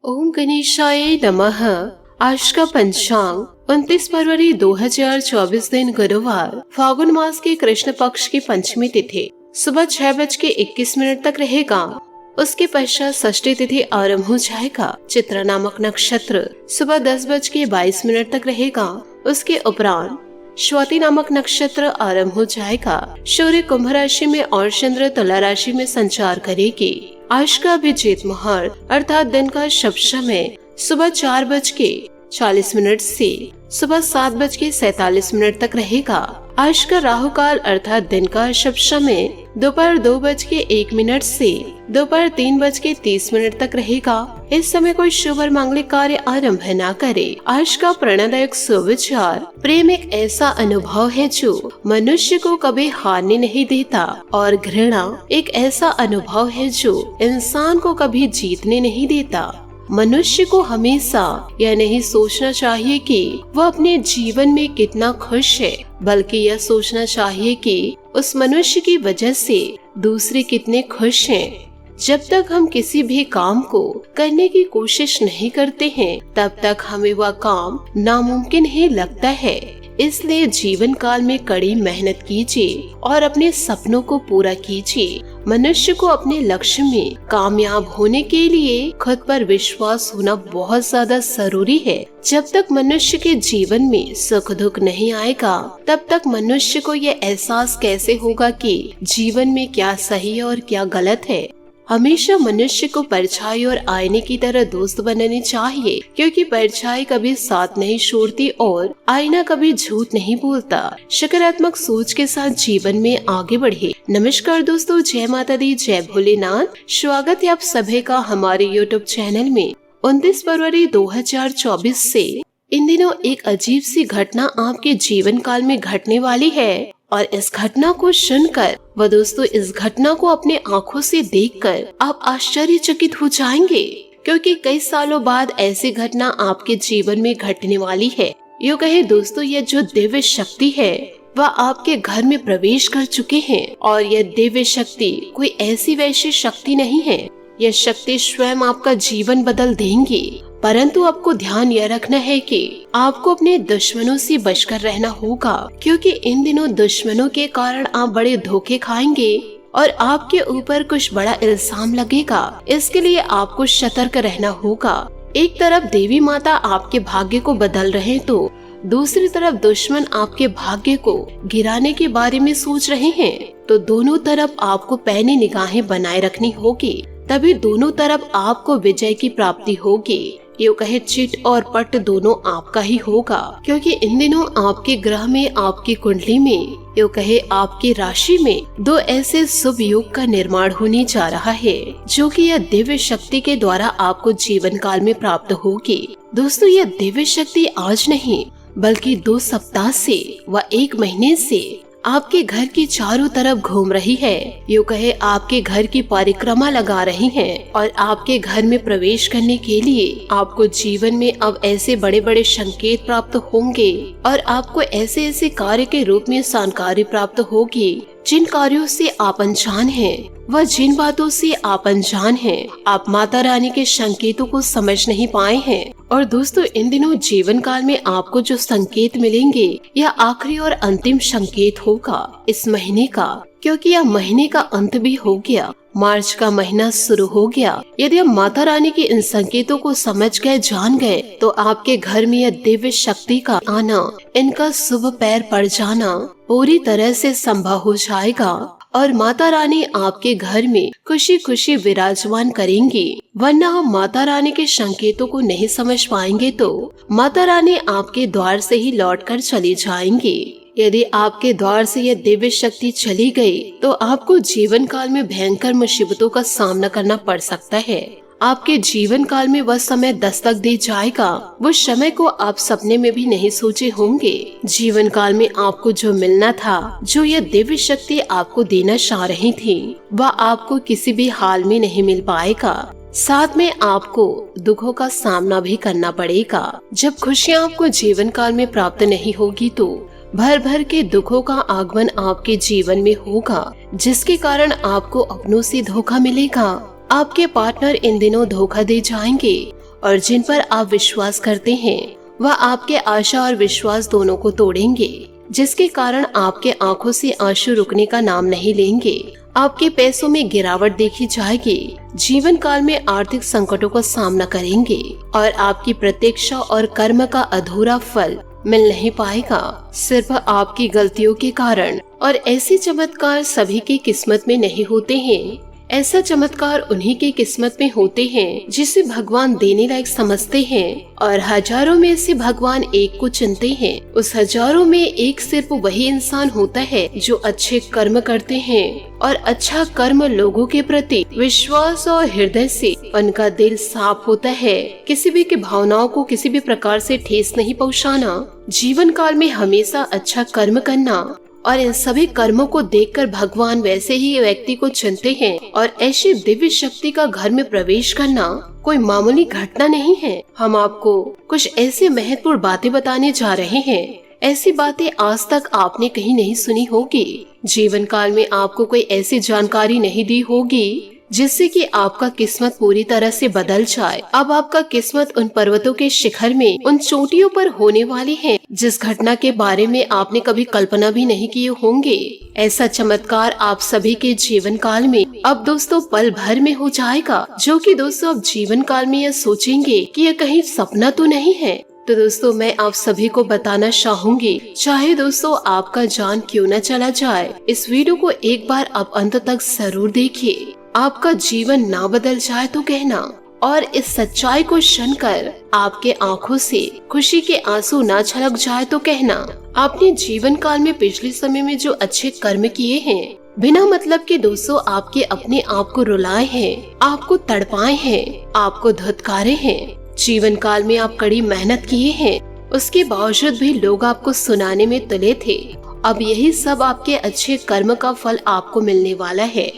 ओम गणेशाय नमः। आज का पंचांग 29 फरवरी 2024 दिन गुरुवार, फागुन मास के कृष्ण पक्ष की पंचमी तिथि सुबह 6:21 तक रहेगा। उसके पश्चात षष्ठी तिथि आरंभ हो जाएगा। चित्रा नामक नक्षत्र सुबह 10:22 तक रहेगा। उसके उपरांत स्वाति नामक नक्षत्र आरंभ हो जाएगा। सूर्य कुंभ राशि में और चंद्र तुला राशि में संचार करेगी। आज का अभिजीत मुहूर्त अर्थात दिन का शुभ समय सुबह 4:40 से सुबह 7:47 तक रहेगा। आज का राहु काल अर्थात दिन का शुभ समय दोपहर 2:01 से दोपहर 3:30 तक रहेगा। इस समय कोई शुभ और मांगलिक कार्य आरंभ न करे। आज का प्रेरणादायक सुविचार, प्रेम एक ऐसा अनुभव है जो मनुष्य को कभी हारने नहीं देता और घृणा एक ऐसा अनुभव है जो इंसान को कभी जीतने नहीं देता। मनुष्य को हमेशा यह नहीं सोचना चाहिए कि वह अपने जीवन में कितना खुश है, बल्कि यह सोचना चाहिए कि उस मनुष्य की वजह से दूसरे कितने खुश हैं। जब तक हम किसी भी काम को करने की कोशिश नहीं करते हैं, तब तक हमें वह काम नामुमकिन ही लगता है। इसलिए जीवन काल में कड़ी मेहनत कीजिए और अपने सपनों को पूरा कीजिए। मनुष्य को अपने लक्ष्य में कामयाब होने के लिए खुद पर विश्वास होना बहुत ज्यादा जरूरी है। जब तक मनुष्य के जीवन में सुख दुख नहीं आएगा, तब तक मनुष्य को ये एहसास कैसे होगा कि जीवन में क्या सही और क्या गलत है। हमेशा मनुष्य को परछाई और आईने की तरह दोस्त बनने चाहिए, क्योंकि परछाई कभी साथ नहीं छोड़ती और आईना कभी झूठ नहीं बोलता। सकारात्मक सोच के साथ जीवन में आगे बढ़े। नमस्कार दोस्तों, जय माता दी, जय भोलेनाथ। स्वागत है आप सभी का हमारे YouTube चैनल में। 29 फरवरी 2024 से इन दिनों एक अजीब सी घटना आपके जीवन काल में घटने वाली है और इस घटना को सुनकर व दोस्तों इस घटना को अपने आँखों से देखकर आप आश्चर्यचकित हो जाएंगे, क्योंकि कई सालों बाद ऐसी घटना आपके जीवन में घटने वाली है। यूँ कहे दोस्तों, यह जो दिव्य शक्ति है वह आपके घर में प्रवेश कर चुके हैं और यह दिव्य शक्ति कोई ऐसी वैसी शक्ति नहीं है। यह शक्ति स्वयं आपका जीवन बदल देंगी। परंतु आपको ध्यान यह रखना है कि आपको अपने दुश्मनों से बचकर रहना होगा, क्योंकि इन दिनों दुश्मनों के कारण आप बड़े धोखे खाएंगे और आपके ऊपर कुछ बड़ा इल्जाम लगेगा। इसके लिए आपको सतर्क रहना होगा। एक तरफ देवी माता आपके भाग्य को बदल रहे तो दूसरी तरफ दुश्मन आपके भाग्य को गिराने के बारे में सोच रहे हैं। तो दोनों तरफ आपको पैनी निगाहें बनाए रखनी होगी, तभी दोनों तरफ आपको विजय की प्राप्ति होगी। यूँ कहे चिट और पट दोनों आपका ही होगा, क्योंकि इन दिनों आपके ग्रह में, आपकी कुंडली में, यूँ कहे आपकी राशि में दो ऐसे शुभ योग का निर्माण होने जा रहा है, जो कि यह दिव्य शक्ति के द्वारा आपको जीवन काल में प्राप्त होगी। दोस्तों, यह दिव्य शक्ति आज नहीं बल्कि 2 सप्ताह से व 1 महीने से आपके घर की चारों तरफ घूम रही है। यूँ कहे आपके घर की परिक्रमा लगा रही है और आपके घर में प्रवेश करने के लिए आपको जीवन में अब ऐसे बड़े बड़े संकेत प्राप्त होंगे और आपको ऐसे ऐसे कार्य के रूप में जानकारी प्राप्त होगी जिन कार्यों से आप अनजान हैं, वह जिन बातों से आप अनजान हैं, आप माता रानी के संकेतों को समझ नहीं पाए हैं। और दोस्तों, इन दिनों जीवन काल में आपको जो संकेत मिलेंगे यह आखिरी और अंतिम संकेत होगा इस महीने का, क्योंकि यह महीने का अंत भी हो गया। मार्च का महीना शुरू हो गया। यदि हम माता रानी के इन संकेतों को समझ गए, जान गए, तो आपके घर में यह दिव्य शक्ति का आना, इनका शुभ पैर पड़ जाना पूरी तरह से संभव हो जाएगा और माता रानी आपके घर में खुशी खुशी विराजमान करेंगी। वरना हम माता रानी के संकेतों को नहीं समझ पाएंगे तो माता रानी आपके द्वार से ही लौट कर चली जाएंगी। यदि आपके द्वार से यह दिव्य शक्ति चली गई तो आपको जीवन काल में भयंकर मुसीबतों का सामना करना पड़ सकता है। आपके जीवन काल में वह समय दस्तक दे जाएगा, वो समय को आप सपने में भी नहीं सोचे होंगे। जीवन काल में आपको जो मिलना था, जो यह दिव्य शक्ति आपको देना चाह रही थी, वह आपको किसी भी हाल में नहीं मिल पाएगा। साथ में आपको दुखों का सामना भी करना पड़ेगा। जब खुशियाँ आपको जीवन काल में प्राप्त नहीं होगी तो भर भर के दुखों का आगमन आपके जीवन में होगा, जिसके कारण आपको अपनों से धोखा मिलेगा। आपके पार्टनर इन दिनों धोखा दे जाएंगे और जिन पर आप विश्वास करते हैं वह आपके आशा और विश्वास दोनों को तोड़ेंगे, जिसके कारण आपके आंखों से आंसू रुकने का नाम नहीं लेंगे। आपके पैसों में गिरावट देखी जाएगी, जीवन काल में आर्थिक संकटों का सामना करेंगे और आपकी प्रतीक्षा और कर्म का अधूरा फल मिल नहीं पाएगा, सिर्फ आपकी गलतियों के कारण। और ऐसे चमत्कार सभी की किस्मत में नहीं होते हैं। ऐसा चमत्कार उन्हीं की किस्मत में होते हैं जिसे भगवान देने लायक समझते हैं, और हजारों में से भगवान एक को चुनते हैं। उस हजारों में एक सिर्फ वही इंसान होता है जो अच्छे कर्म करते हैं, और अच्छा कर्म लोगों के प्रति विश्वास और हृदय से उनका दिल साफ होता है। किसी भी की भावनाओं को किसी भी प्रकार से ठेस नहीं पहुंचाना, जीवन काल में हमेशा अच्छा कर्म करना, और इन सभी कर्मों को देखकर भगवान वैसे ही व्यक्ति को चुनते हैं। और ऐसी दिव्य शक्ति का घर में प्रवेश करना कोई मामूली घटना नहीं है। हम आपको कुछ ऐसे महत्वपूर्ण बातें बताने जा रहे हैं, ऐसी बातें आज तक आपने कहीं नहीं सुनी होगी। जीवन काल में आपको कोई ऐसी जानकारी नहीं दी होगी जिससे कि आपका किस्मत पूरी तरह से बदल जाए। अब आपका किस्मत उन पर्वतों के शिखर में, उन चोटियों पर होने वाली है जिस घटना के बारे में आपने कभी कल्पना भी नहीं किए होंगे। ऐसा चमत्कार आप सभी के जीवन काल में अब दोस्तों पल भर में हो जाएगा, जो कि दोस्तों अब जीवन काल में यह सोचेंगे कि यह कहीं सपना तो नहीं है। तो दोस्तों मैं आप सभी को बताना चाहूंगी, चाहे दोस्तों आपका जान क्यों न चला जाए, इस वीडियो को एक बार आप अंत तक जरूर देखिए। आपका जीवन ना बदल जाए तो कहना, और इस सच्चाई को सुनकर आपके आंखों से खुशी के आंसू ना छलक जाए तो कहना। आपने जीवन काल में पिछले समय में जो अच्छे कर्म किए हैं, बिना मतलब के दोस्तों आपके अपने आप को रुलाए हैं, आपको तड़पाए हैं, आपको धुतकारे हैं। जीवन काल में आप कड़ी मेहनत किए हैं, उसके बावजूद भी लोग आपको सुनाने में तुले थे। अब यही सब आपके अच्छे कर्म का फल आपको मिलने वाला है।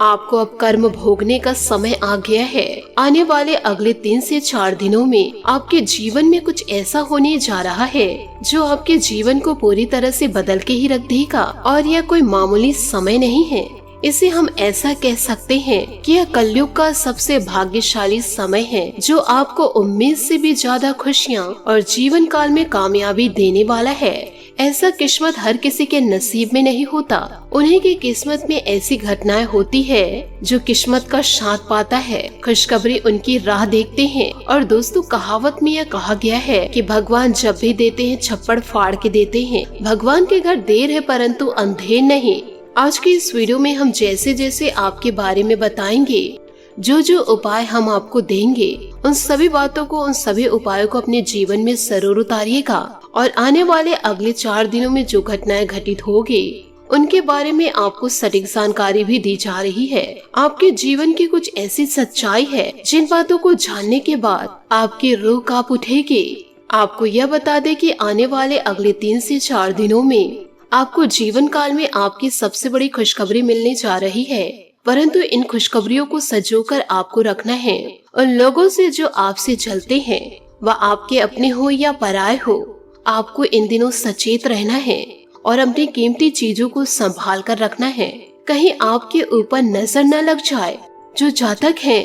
आपको अब कर्म भोगने का समय आ गया है। आने वाले अगले 3 से 4 दिनों में आपके जीवन में कुछ ऐसा होने जा रहा है जो आपके जीवन को पूरी तरह से बदल के ही रख देगा। और यह कोई मामूली समय नहीं है, इसे हम ऐसा कह सकते हैं कि यह कलयुग का सबसे भाग्यशाली समय है, जो आपको उम्मीद से भी ज्यादा खुशियाँ और जीवन काल में कामयाबी देने वाला है। ऐसा किस्मत हर किसी के नसीब में नहीं होता। उन्हीं की किस्मत में ऐसी घटनाएं होती है जो किस्मत का साथ पाता है। खुशखबरी उनकी राह देखते हैं। और दोस्तों कहावत में यह कहा गया है कि भगवान जब भी देते हैं छप्पड़ फाड़ के देते हैं। भगवान के घर देर है परंतु अंधेर नहीं। आज की इस वीडियो में हम जैसे जैसे आपके बारे में बताएंगे, जो जो उपाय हम आपको देंगे, उन सभी बातों को, उन सभी उपायों को अपने जीवन में जरूर उतारिएगा। और आने वाले अगले 4 दिनों में जो घटनाएं घटित होगी उनके बारे में आपको सटीक जानकारी भी दी जा रही है। आपके जीवन की कुछ ऐसी सच्चाई है जिन बातों को जानने के बाद आपकी रूह कांप उठेगी। आपको यह बता दें कि आने वाले अगले 3 से 4 दिनों में आपको जीवन काल में आपकी सबसे बड़ी खुशखबरी मिलने जा रही है। परंतु इन खुशखबरियों को संजोकर आपको रखना है। उन लोगों से जो आपसे जलते हैं, वह आपके अपने हो या पराये हो, आपको इन दिनों सचेत रहना है और अपनी कीमती चीजों को संभाल कर रखना है। कहीं आपके ऊपर नजर न लग जाए। जो जातक है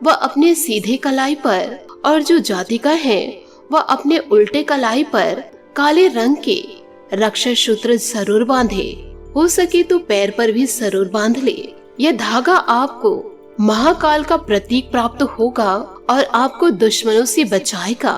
वह अपने सीधे कलाई पर, और जो जातिका है वह अपने उल्टे कलाई पर काले रंग के रक्षा सूत्र जरूर बांधे। हो सके तो पैर पर भी जरूर बांध ले। यह धागा आपको महाकाल का प्रतीक प्राप्त होगा और आपको दुश्मनों से बचाएगा,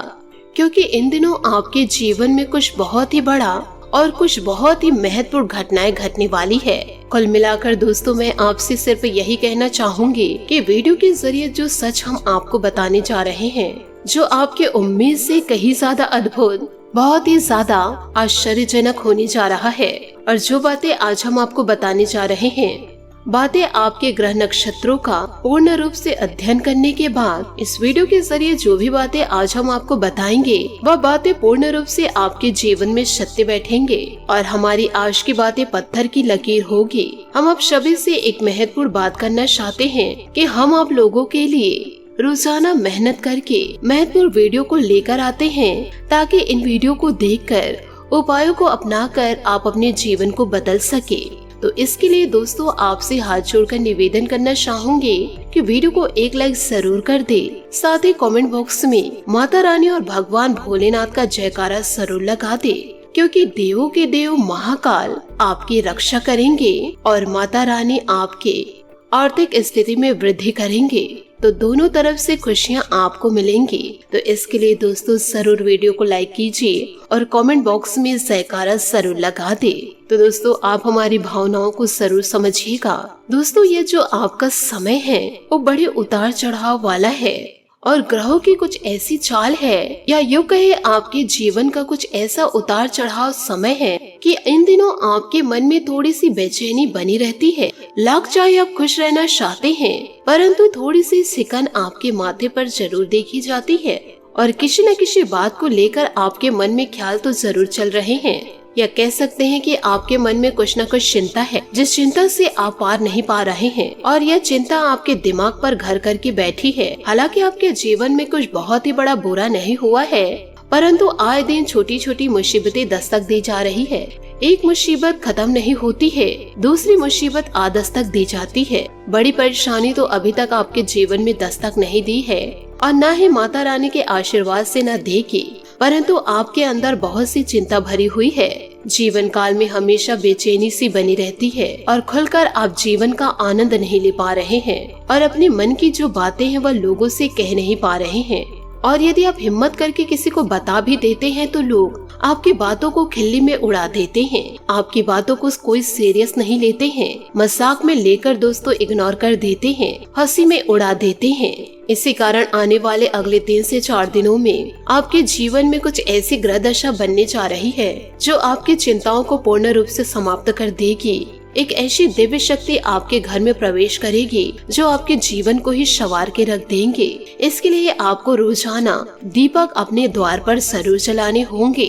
क्योंकि इन दिनों आपके जीवन में कुछ बहुत ही बड़ा और कुछ बहुत ही महत्वपूर्ण घटनाएं घटने वाली है। कुल मिलाकर दोस्तों मैं आपसे सिर्फ यही कहना चाहूंगी कि वीडियो के जरिए जो सच हम आपको बताने जा रहे हैं, जो आपके उम्मीद से कहीं ज्यादा अद्भुत, बहुत ही ज्यादा आश्चर्यजनक होने जा रहा है। और जो बातें आज हम आपको बताने जा रहे हैं, बातें आपके ग्रह नक्षत्रों का पूर्ण रूप से अध्ययन करने के बाद इस वीडियो के जरिए जो भी बातें आज हम आपको बताएंगे, वह बातें पूर्ण रूप से आपके जीवन में सत्य बैठेंगे और हमारी आज की बातें पत्थर की लकीर होगी। हम आप सभी से एक महत्वपूर्ण बात करना चाहते हैं कि हम आप लोगों के लिए रोजाना मेहनत करके महत्वपूर्ण वीडियो को लेकर आते हैं, ताकि इन वीडियो को देखकर, उपायों को अपनाकर आप अपने जीवन को बदल सके। तो इसके लिए दोस्तों आपसे हाथ जोड़कर निवेदन करना चाहूंगी कि वीडियो को एक लाइक जरूर कर दे। साथ ही कमेंट बॉक्स में माता रानी और भगवान भोलेनाथ का जयकारा जरूर लगा दे, क्योंकि देवों के देव महाकाल आपकी रक्षा करेंगे और माता रानी आपके आर्थिक स्थिति में वृद्धि करेंगे, तो दोनों तरफ से खुशियां आपको मिलेंगी। तो इसके लिए दोस्तों जरूर वीडियो को लाइक कीजिए और कमेंट बॉक्स में जयकारा जरूर लगा दे। तो दोस्तों आप हमारी भावनाओं को जरूर समझिएगा। दोस्तों ये जो आपका समय है वो बड़े उतार चढ़ाव वाला है और ग्रहों की कुछ ऐसी चाल है, या यूँ कहे आपके जीवन का कुछ ऐसा उतार चढ़ाव समय है कि इन दिनों आपके मन में थोड़ी सी बेचैनी बनी रहती है। लाख चाहे आप खुश रहना चाहते हैं, परंतु थोड़ी सी सिकन आपके माथे पर जरूर देखी जाती है और किसी न किसी बात को लेकर आपके मन में ख्याल तो जरूर चल रहे हैं, या कह सकते हैं कि आपके मन में कुछ न कुछ चिंता है, जिस चिंता से आप पार नहीं पा रहे हैं और यह चिंता आपके दिमाग पर घर करके बैठी है। हालांकि आपके जीवन में कुछ बहुत ही बड़ा बुरा नहीं हुआ है, परंतु आए दिन छोटी छोटी मुसीबतें दस्तक दी जा रही है। एक मुसीबत खत्म नहीं होती है, दूसरी मुसीबत आ दस्तक दी जाती है। बड़ी परेशानी तो अभी तक आपके जीवन में दस्तक नहीं दी है और न ही माता रानी के आशीर्वाद से न देगी, परंतु आपके अंदर बहुत सी चिंता भरी हुई है। जीवन काल में हमेशा बेचैनी सी बनी रहती है और खुलकर आप जीवन का आनंद नहीं ले पा रहे हैं और अपने मन की जो बातें हैं वह लोगों से कह नहीं पा रहे हैं। और यदि आप हिम्मत करके किसी को बता भी देते हैं तो लोग आपकी बातों को खिल्ली में उड़ा देते हैं, आपकी बातों को कोई सीरियस नहीं लेते हैं, मजाक में लेकर दोस्तों इग्नोर कर देते हैं, हंसी में उड़ा देते हैं। इसी कारण आने वाले अगले 3 से 4 दिनों में आपके जीवन में कुछ ऐसी ग्रह दशा बनने जा रही है जो आपकी चिंताओं को पूर्ण रूप से समाप्त कर देगी। एक ऐसी दिव्य शक्ति आपके घर में प्रवेश करेगी जो आपके जीवन को ही संवार के रख देंगे। इसके लिए आपको रोजाना दीपक अपने द्वार पर जरूर जलाने होंगे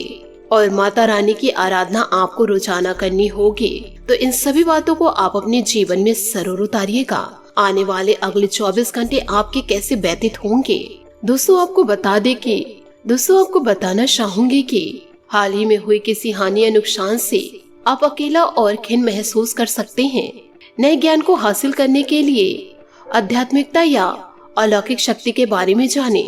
और माता रानी की आराधना आपको रोजाना करनी होगी। तो इन सभी बातों को आप अपने जीवन में जरूर उतारिएगा। आने वाले अगले 24 घंटे आपके कैसे व्यतीत होंगे। दोस्तों आपको बताना चाहूंगी कि हाल ही में हुई किसी हानि या नुकसान से आप अकेला और खिन्न महसूस कर सकते हैं। नए ज्ञान को हासिल करने के लिए आध्यात्मिकता या अलौकिक शक्ति के बारे में जाने,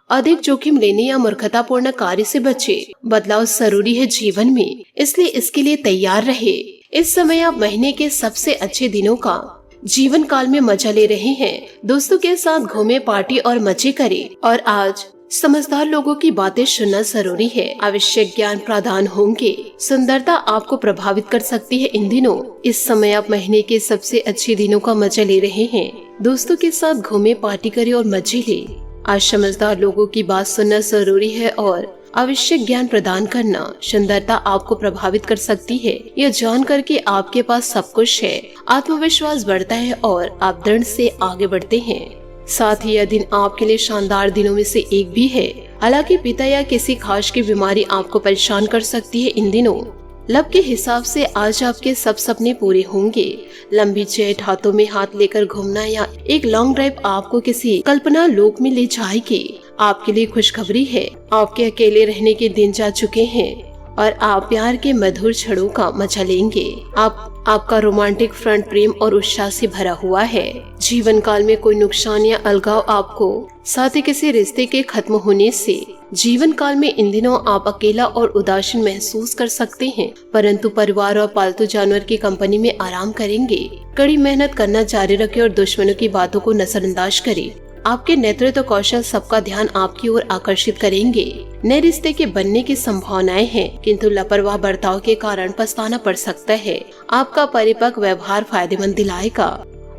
अधिक जोखिम लेने या मूर्खतापूर्ण कार्य से बचे। बदलाव जरूरी है जीवन में, इसलिए इसके लिए तैयार रहे। इस समय आप महीने के सबसे अच्छे दिनों का जीवन काल में मजा ले रहे हैं। दोस्तों के साथ घूमे, पार्टी और मजे करें और आज समझदार लोगों की बातें सुनना जरूरी है। आवश्यक ज्ञान प्रदान होंगे। सुंदरता आपको प्रभावित कर सकती है इन दिनों। इस समय आप महीने के सबसे अच्छे दिनों का मजा ले रहे हैं। दोस्तों के साथ घूमे, पार्टी करें और मजे ले। आज समझदार लोगों की बात सुनना जरूरी है और आवश्यक ज्ञान प्रदान करना। सुंदरता आपको प्रभावित कर सकती है। यह जानकर कि आपके पास सब कुछ है, आत्मविश्वास बढ़ता है और आप दृढ़ से आगे बढ़ते हैं। साथ ही यह दिन आपके लिए शानदार दिनों में से एक भी है। हालांकि पिता या किसी खास की बीमारी आपको परेशान कर सकती है इन दिनों। लब के हिसाब से आज आपके सब सपने पूरे होंगे। लंबी चैट, हाथों में हाथ लेकर घूमना या एक लॉन्ग ड्राइव आपको किसी कल्पना लोक में ले जाएगी। आपके लिए खुशखबरी है, आपके अकेले रहने के दिन जा चुके हैं और आप प्यार के मधुर क्षणों का मजा लेंगे। आपका रोमांटिक फ्रंट प्रेम और उत्साह से भरा हुआ है। जीवन काल में कोई नुकसान या अलगाव आपको साथ ही किसी रिश्ते के खत्म होने से जीवन काल में इन दिनों आप अकेला और उदासीन महसूस कर सकते हैं, परंतु परिवार और पालतू जानवर की कंपनी में आराम करेंगे। कड़ी मेहनत करना जारी रखें और दुश्मनों की बातों को नजरअंदाज करें। आपके नेतृत्व कौशल सबका ध्यान आपकी ओर आकर्षित करेंगे। नए रिश्ते के बनने की संभावनाएं हैं, किंतु लापरवाह बर्ताव के कारण पछताना पड़ सकता है। आपका परिपक्व व्यवहार फायदेमंद दिलाएगा।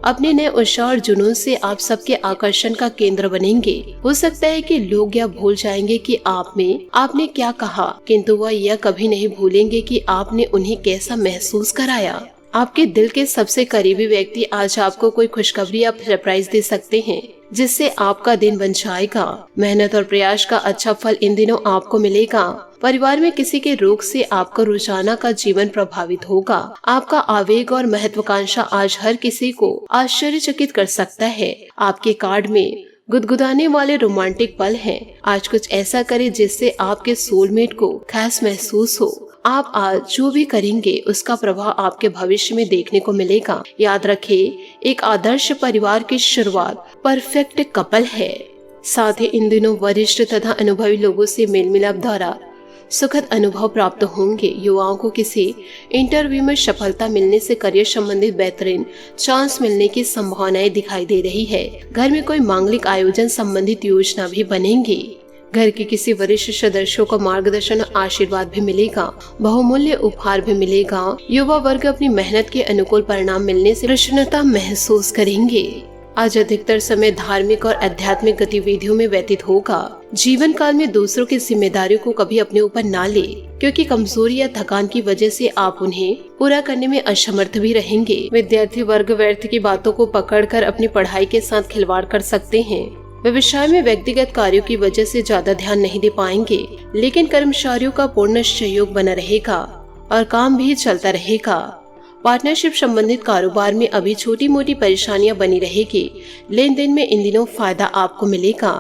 अपने नए उत्साह और जुनून से आप सबके आकर्षण का केंद्र बनेंगे। हो सकता है कि लोग यह भूल जाएंगे कि आपने क्या कहा, किंतु वह यह कभी नहीं भूलेंगे कि आपने उन्हें कैसा महसूस कराया। आपके दिल के सबसे करीबी व्यक्ति आज आपको कोई खुशखबरी या सरप्राइज दे सकते हैं, जिससे आपका दिन बन जाएगा। मेहनत और प्रयास का अच्छा फल इन दिनों आपको मिलेगा। परिवार में किसी के रोग से आपका रोजाना का जीवन प्रभावित होगा। आपका आवेग और महत्वाकांक्षा आज हर किसी को आश्चर्यचकित कर सकता है। आपके कार्ड में गुदगुदाने वाले रोमांटिक पल हैं। आज कुछ ऐसा करें जिससे आपके सोलमेट को खास महसूस हो आप आज जो भी करेंगे उसका प्रभाव आपके भविष्य में देखने को मिलेगा। याद रखें, एक आदर्श परिवार की शुरुआत परफेक्ट कपल है। साथ ही इन दिनों वरिष्ठ तथा अनुभवी लोगों से मेल मिलाप द्वारा सुखद अनुभव प्राप्त होंगे। युवाओं को किसी इंटरव्यू में सफलता मिलने से करियर संबंधित बेहतरीन चांस मिलने की संभावनाएं दिखाई दे रही है। घर में कोई मांगलिक आयोजन संबंधित योजना भी बनेंगी। घर के किसी वरिष्ठ सदस्यों को मार्गदर्शन और आशीर्वाद भी मिलेगा। बहुमूल्य उपहार भी मिलेगा। युवा वर्ग अपनी मेहनत के अनुकूल परिणाम मिलने से प्रसन्नता महसूस करेंगे। आज अधिकतर समय धार्मिक और आध्यात्मिक गतिविधियों में व्यतीत होगा। जीवन काल में दूसरों की जिम्मेदारियों को कभी अपने ऊपर ना ले, क्योंकि कमजोरी या थकान की वजह से आप उन्हें पूरा करने में असमर्थ भी रहेंगे। विद्यार्थी वर्ग व्यर्थ की बातों को पकड़कर अपनी पढ़ाई के साथ खिलवाड़ कर सकते हैं। व्यवसाय में व्यक्तिगत कार्यों की वजह से ज्यादा ध्यान नहीं दे पाएंगे, लेकिन कर्मचारियों का पूर्ण सहयोग बना रहेगा और काम भी चलता रहेगा। पार्टनरशिप संबंधित कारोबार में अभी छोटी मोटी परेशानियां बनी रहेगी। लेन देन में इन दिनों फायदा आपको मिलेगा।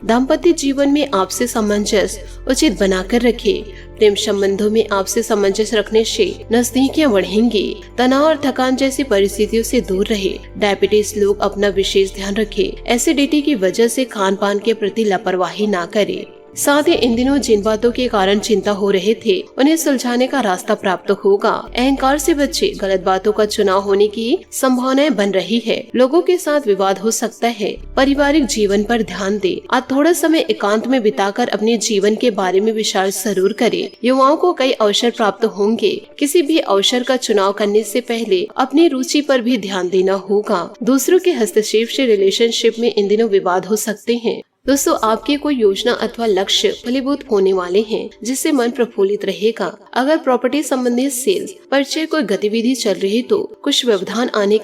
दाम्पत्य जीवन में आपसे सामंजस्य उचित बनाकर रखें। प्रेम संबंधों में आपसे सामंजस्य रखने से नजदीकियां बढ़ेंगी। तनाव और थकान जैसी परिस्थितियों से दूर रहे। डायबिटीज लोग अपना विशेष ध्यान रखें। एसिडिटी की वजह से खान पान के प्रति लापरवाही ना करें। साथ ही इन दिनों जिन बातों के कारण चिंता हो रहे थे उन्हें सुलझाने का रास्ता प्राप्त होगा। अहंकार से बचे। गलत बातों का चुनाव होने की संभावनाएं बन रही है। लोगों के साथ विवाद हो सकता है। पारिवारिक जीवन पर ध्यान दे। आज थोड़ा समय एकांत में बिताकर अपने जीवन के बारे में विचार जरूर करें। युवाओं को कई अवसर प्राप्त होंगे। किसी भी अवसर का चुनाव करने से पहले अपनी रुचि पर भी ध्यान देना होगा। दूसरों के हस्तक्षेप से रिलेशनशिप में इन दिनों विवाद हो सकते हैं। दोस्तों, आपके कोई योजना अथवा लक्ष्य फलीभूत होने वाले हैं, जिससे मन प्रफुल्लित रहेगा। अगर प्रॉपर्टी संबंधित सेल्स परिचय कोई गतिविधि चल रही तो कुछ व्यवधान आने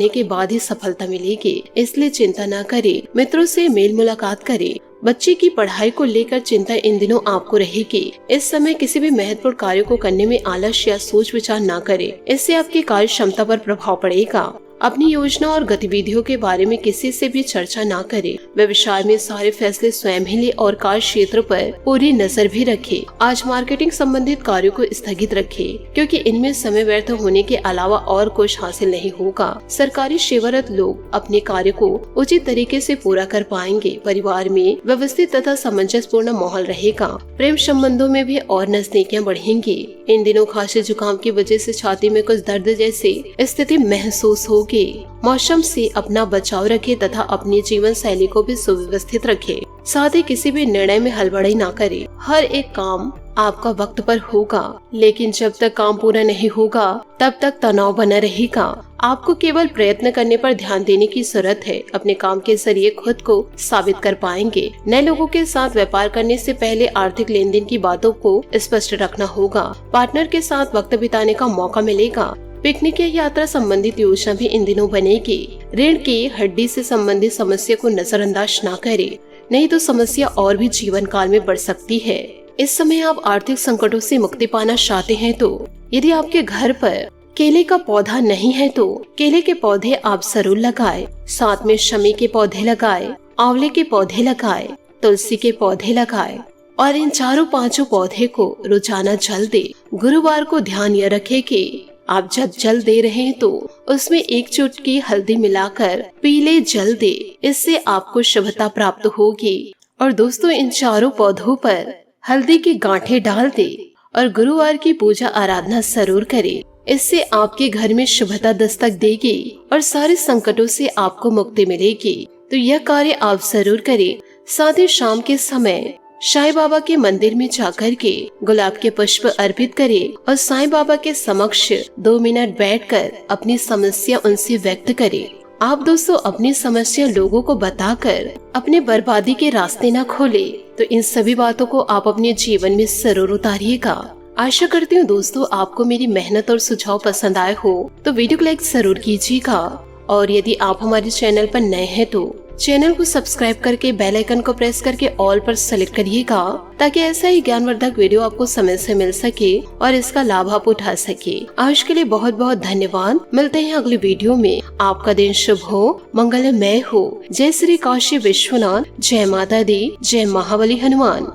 के बाद ही सफलता मिलेगी, इसलिए चिंता न करें। मित्रों से मेल मुलाकात करें। बच्चे की पढ़ाई को लेकर चिंता इन दिनों आपको रहेगी। इस समय किसी भी महत्वपूर्ण कार्य को करने में आलस्य या सोच विचार न करें, इससे आपकी कार्य क्षमता पर प्रभाव पड़ेगा। अपनी योजना और गतिविधियों के बारे में किसी से भी चर्चा ना करें। व्यवसाय में सारे फैसले स्वयं ही ले और कार्य क्षेत्र पर पूरी नजर भी रखें। आज मार्केटिंग संबंधित कार्यों को स्थगित रखें, क्योंकि इनमें समय व्यर्थ होने के अलावा और कुछ हासिल नहीं होगा। सरकारी सेवारत लोग अपने कार्य को उचित तरीके से पूरा कर पाएंगे। परिवार में व्यवस्थित तथा सामंजस्यपूर्ण माहौल रहेगा। प्रेम संबंधों में भी और नजदीकियां बढ़ेंगी। इन दिनों खांसी जुकाम की वजह से छाती में कुछ दर्द जैसी स्थिति महसूस होगी। मौसम से अपना बचाव रखें तथा अपनी जीवन शैली को भी सुव्यवस्थित रखें। साथ ही किसी भी निर्णय में हड़बड़ी ना करें। हर एक काम आपका वक्त पर होगा, लेकिन जब तक काम पूरा नहीं होगा तब तक तनाव बना रहेगा। आपको केवल प्रयत्न करने पर ध्यान देने की जरूरत है। अपने काम के जरिए खुद को साबित कर पाएंगे। नए लोगों के साथ व्यापार करने से पहले आर्थिक लेन देन की बातों को स्पष्ट रखना होगा। पार्टनर के साथ वक्त बिताने का मौका मिलेगा। पिकनिक या यात्रा संबंधित योजना भी इन दिनों बनेगी। रीढ़ की हड्डी से संबंधित समस्या को नजरअंदाज ना करें, नहीं तो समस्या और भी जीवन काल में बढ़ सकती है। इस समय आप आर्थिक संकटों से मुक्ति पाना चाहते हैं तो यदि आपके घर पर केले का पौधा नहीं है तो केले के पौधे आप जरूर लगाएं। साथ में शमी के पौधे लगाएं, आंवले के पौधे लगाएं, तुलसी के पौधे लगाएं और इन चारों पांचों पौधे को रोजाना जल दे। गुरुवार को ध्यान यह रखें कि आप जब जल दे रहे हैं तो उसमें एक चुटकी हल्दी मिलाकर पीले जल दे। इससे आपको शुभता प्राप्त होगी। और दोस्तों, इन चारों पौधों पर हल्दी की गांठें डाल दे और गुरुवार की पूजा आराधना जरूर करें। इससे आपके घर में शुभता दस्तक देगी और सारे संकटों से आपको मुक्ति मिलेगी। तो यह कार्य आप जरूर करें। साथ ही शाम के समय साईं बाबा के मंदिर में जाकर के गुलाब के पुष्प अर्पित करें और साईं बाबा के समक्ष 2 मिनट बैठकर अपनी समस्या उनसे व्यक्त करें। आप दोस्तों अपनी समस्या लोगों को बताकर अपने बर्बादी के रास्ते न खोले। तो इन सभी बातों को आप अपने जीवन में जरूर उतारिएगा। आशा करती हूँ दोस्तों आपको मेरी मेहनत और सुझाव पसंद आए हो तो वीडियो को लाइक जरूर कीजिएगा। और यदि आप हमारे चैनल पर नए हैं तो चैनल को सब्सक्राइब करके बेल आइकन को प्रेस करके ऑल पर सेलेक्ट करिएगा, ताकि ऐसा ही ज्ञानवर्धक वीडियो आपको समय से मिल सके और इसका लाभ आप उठा सके। आज के लिए बहुत बहुत धन्यवाद। मिलते हैं अगले वीडियो में। आपका दिन शुभ हो, मंगलमय हो। जय श्री काशी विश्वनाथ, जय माता दी, जय महाबली हनुमान।